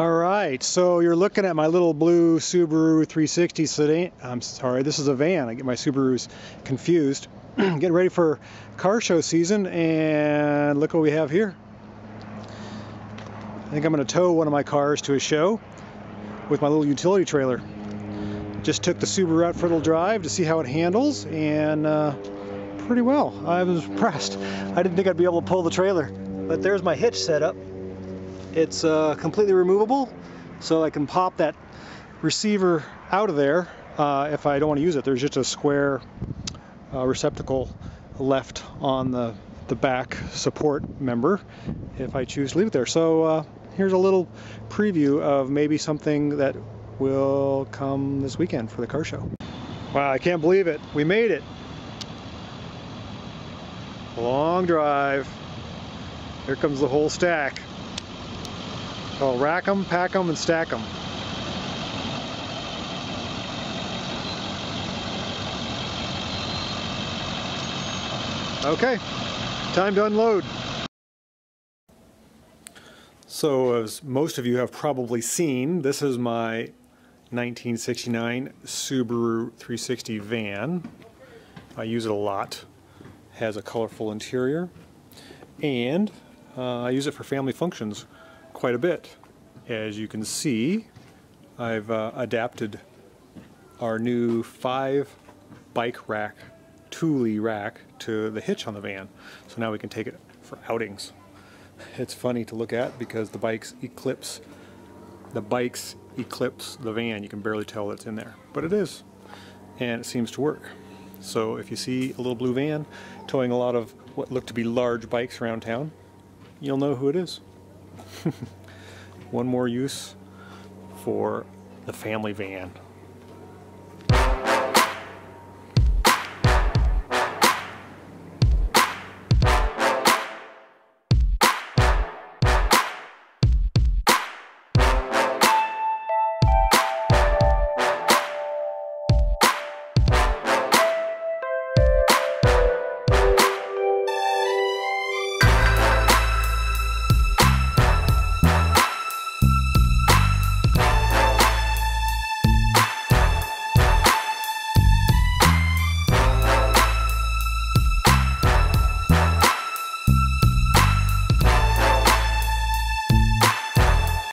Alright, so you're looking at my little blue Subaru 360 sedan. I'm sorry, this is a van. I get my Subarus confused. Getting ready for car show season, and look what we have here. I think I'm going to tow one of my cars to a show with my little utility trailer. Just took the Subaru out for a little drive to see how it handles, and pretty well. I was impressed. I didn't think I'd be able to pull the trailer, but there's my hitch set up. It's completely removable, so I can pop that receiver out of there if I don't want to use it. There's just a square receptacle left on the back support member if I choose to leave it there. So here's a little preview of maybe something that will come this weekend for the car show. Wow, I can't believe it. We made it. Long drive. Here comes the whole stack. So rack them, pack them, and stack them. Okay, time to unload. So as most of you have probably seen, this is my 1969 Subaru 360 van. I use it a lot. Has a colorful interior, and I use it for family functions quite a bit. As you can see, I've adapted our new 5 bike rack, Thule rack, to the hitch on the van. So now we can take it for outings. It's funny to look at because the bikes eclipse the van. You can barely tell that it's in there, but it is, and it seems to work. So if you see a little blue van towing a lot of what look to be large bikes around town, you'll know who it is. One more use for the family van.